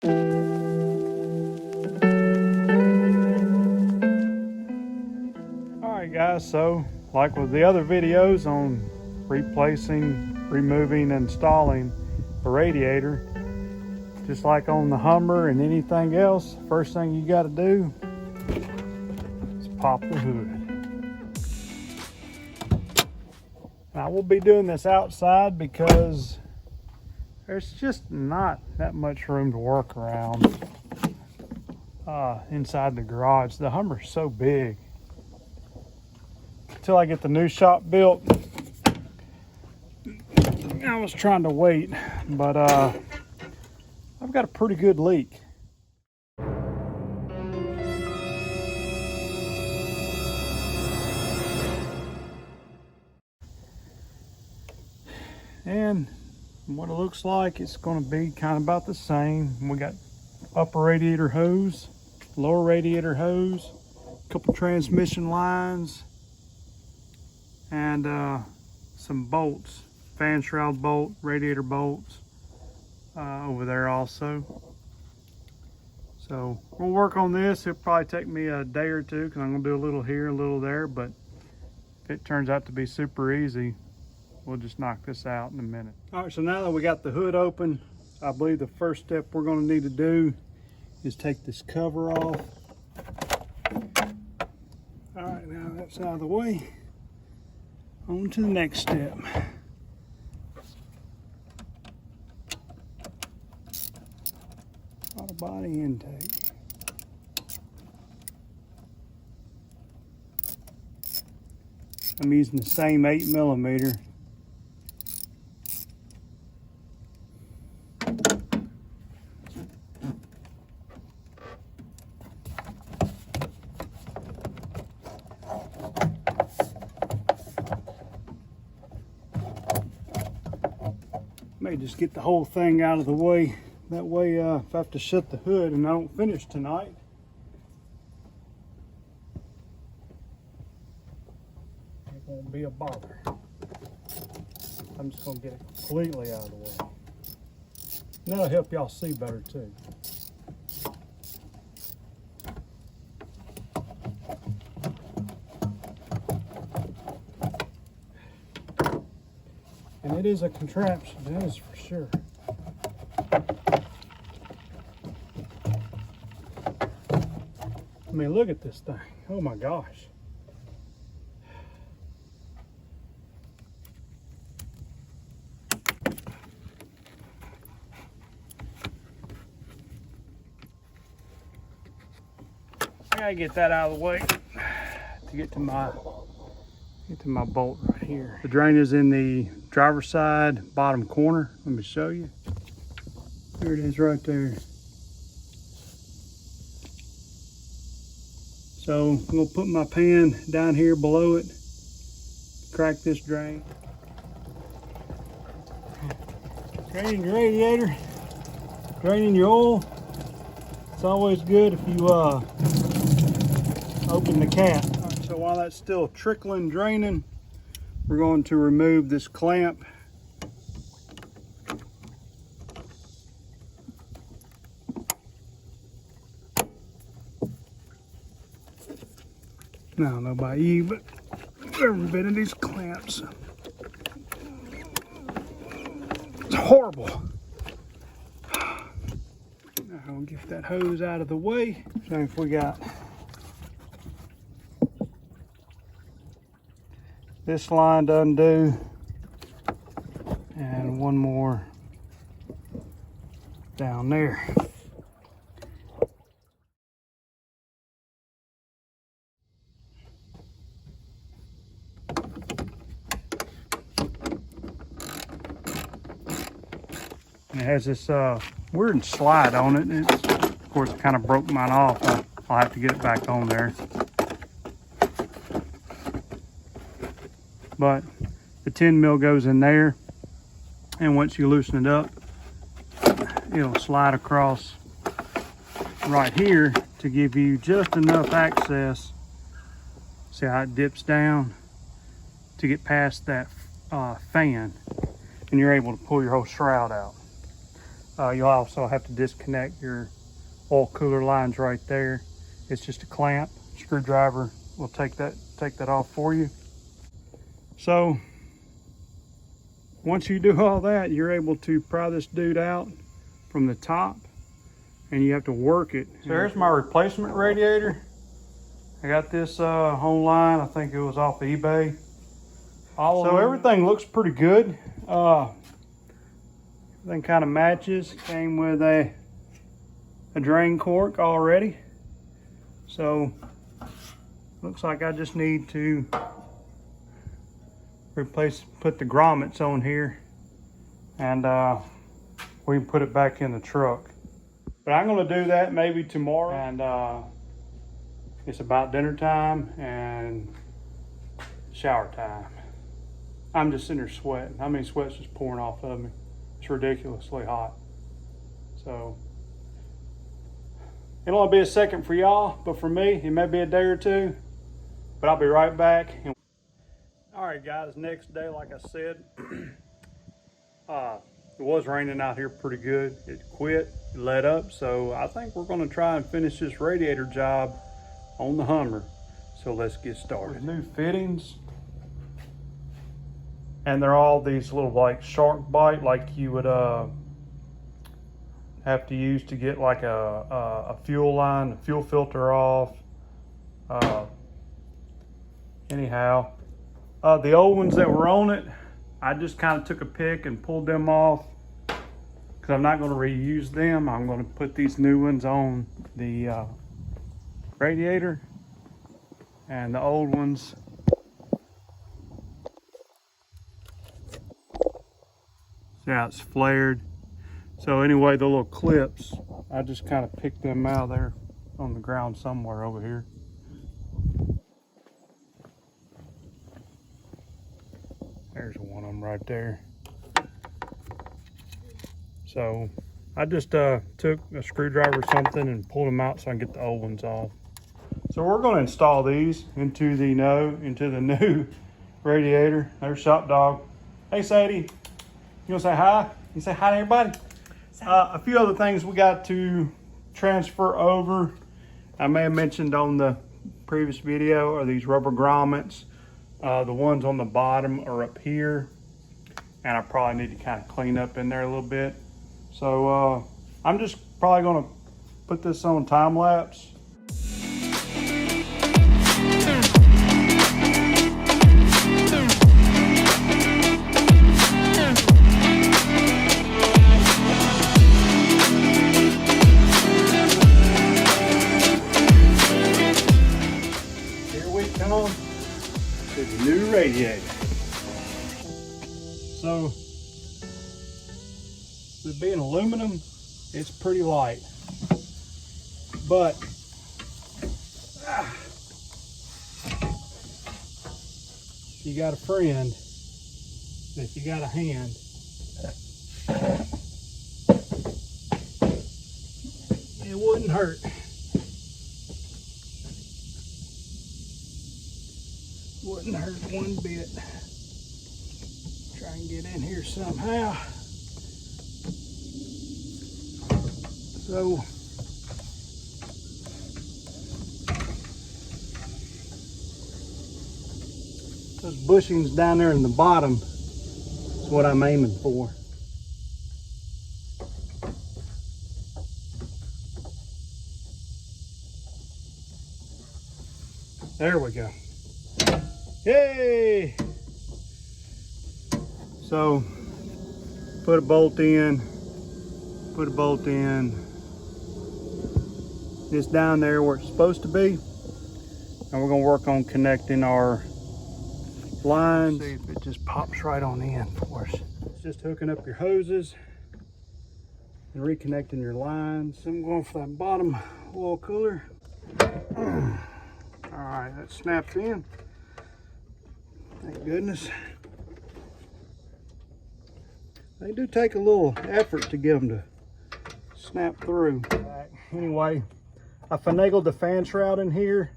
Alright guys, so like with the other videos on replacing, removing, and installing a radiator, just like on the Hummer and anything else, first thing you got to do is pop the hood. Now we'll be doing this outside because there's just not that much room to work around inside the garage. The Hummer's so big. Until I get the new shop built, I was trying to wait, but I've got a pretty good leak. And what it looks like, it's going to be kind of about the same. We got upper radiator hose, lower radiator hose, a couple transmission lines, and some bolts, fan shroud bolt, radiator bolts over there also. So we'll work on this. It'll probably take me a day or two because I'm going to do a little here, a little there, but if it turns out to be super easy, we'll just knock this out in a minute. All right, so now that we got the hood open, I believe the first step we're going to need to do is take this cover off. All right, now that's out of the way. On to the next step. Auto body intake. I'm using the same 8mm. May just get the whole thing out of the way. That way, if I have to shut the hood and I don't finish tonight, it won't be a bother. I'm just gonna get it completely out of the way. And that'll help y'all see better too. And it is a contraption, that is for sure. I mean, look at this thing. Oh my gosh. I gotta get that out of the way to get to my bolt right here. The drain is in the driver's side bottom corner. Let me show you. Here it is right there. So I'm gonna put my pan down here below it, crack this drain. Draining your radiator, draining your oil. It's always good if you open the cap. Right, so while that's still trickling, draining, we're going to remove this clamp. Now, I don't know about you, but every bit of these clamps, it's horrible. Now I'll get that hose out of the way. So if we got this line to undo, and one more down there. It has this weird slide on it. It's, of course, it kind of broke mine off. I'll have to get it back on there. But the 10mm goes in there, and once you loosen it up, it'll slide across right here to give you just enough access. See how it dips down to get past that fan, and you're able to pull your whole shroud out. You'll also have to disconnect your oil cooler lines right there. It's just a clamp. Screwdriver will take that off for you. So once you do all that, you're able to pry this dude out from the top, and you have to work it. So here's my replacement radiator. I got this online. I think it was off eBay. So everything looks pretty good. Everything kind of matches. Came with a drain cork already. So looks like I just need to put the grommets on here, and we can put it back in the truck. But I'm going to do that maybe tomorrow, and it's about dinner time and shower time. I'm just sitting there sweating. I mean, sweat's just pouring off of me. It's ridiculously hot. So it'll only be a second for y'all, but for me, it may be a day or two. But I'll be right back. All right, guys, next day, like I said, it was raining out here pretty good. It quit, it let up, so I think we're gonna try and finish this radiator job on the Hummer. So let's get started. With new fittings, and they're all these little like shark bite, like you would have to use to get like a fuel line, a fuel filter off. Anyhow, the old ones that were on it, I just kind of took a pick and pulled them off because I'm not going to reuse them. I'm going to put these new ones on the radiator, and the old ones, see how it's flared. So anyway, the little clips, I just kind of picked them out there on the ground somewhere over here. There's one of them right there. So I just took a screwdriver or something and pulled them out so I can get the old ones off. So we're going to install these into the new radiator. There's Shop Dog. Hey Sadie, you want to say hi? You say hi to everybody? A few other things we got to transfer over. I may have mentioned on the previous video are these rubber grommets. The ones on the bottom are up here, and I probably need to kind of clean up in there a little bit. So I'm just probably going to put this on time lapse. Here we come to the new radiator. So with being aluminum, it's pretty light, but if you got a friend, if you got a hand, it wouldn't hurt. Wouldn't hurt one bit. Try and get in here somehow. So those bushings down there in the bottom is what I'm aiming for. There we go. Yay! So put a bolt in, it's down there where it's supposed to be, and we're going to work on connecting our lines. See if it just pops right on in for us. It's just hooking up your hoses and reconnecting your lines. I'm going for that bottom oil cooler. All right, that snaps in. Thank goodness. They do take a little effort to get them to snap through. Anyway, I finagled the fan shroud in here.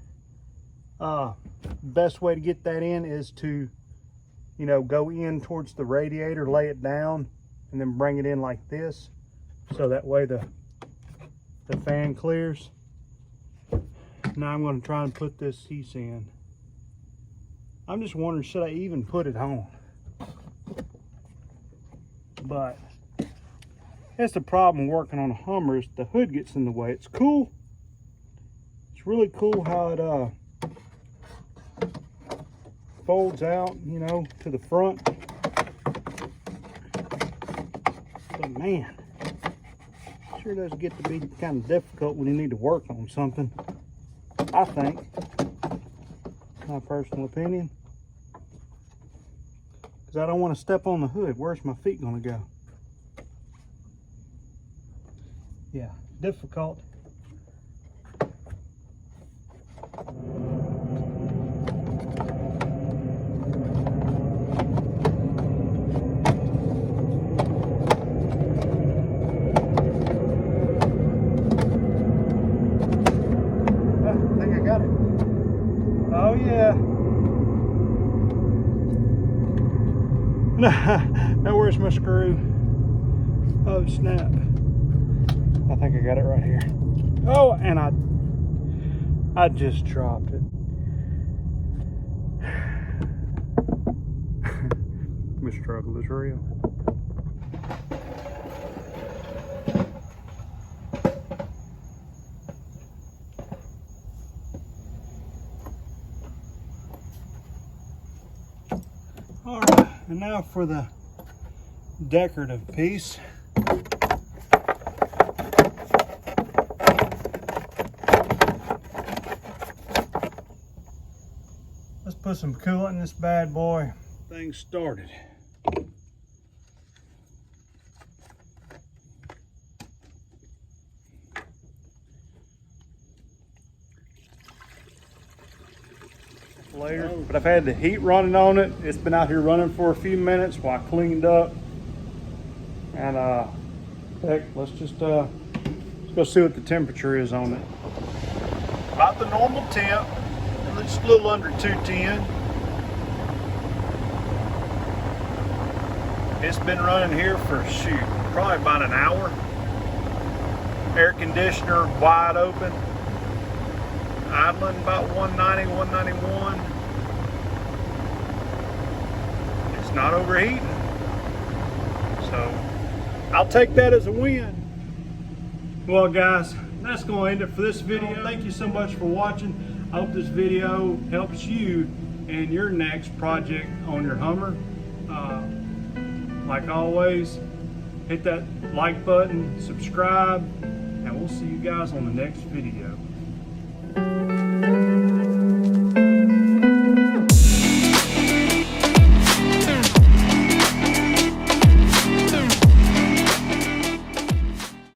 Best way to get that in is to, go in towards the radiator, lay it down, and then bring it in like this. so that way the fan clears. Now I'm going to try and put this piece in. I'm just wondering, should I even put it on? But that's the problem working on a Hummer, is the hood gets in the way. It's cool. It's really cool how it folds out, you know, to the front. But man, sure does get to be kind of difficult when you need to work on something, I think. My personal opinion. Because I don't want to step on the hood. Where's my feet going to go? Yeah, difficult. Oh yeah. Now where's my screw? Oh snap. I think I got it right here. Oh, and I just dropped it. My struggle is real. All right, and now for the decorative piece. Let's put some coolant in this bad boy. Thing started. Later, but I've had the heat running on it. It's been out here running for a few minutes while I cleaned up. And heck, let's go see what the temperature is on it. About the normal temp, just a little under 210. It's been running here for shoot, probably about an hour. Air conditioner wide open. Idling about 190, 191. It's not overheating. So I'll take that as a win. Well guys, that's going to end it for this video. Thank you so much for watching. I hope this video helps you in your next project on your Hummer. Like always, hit that like button, subscribe, and we'll see you guys on the next video.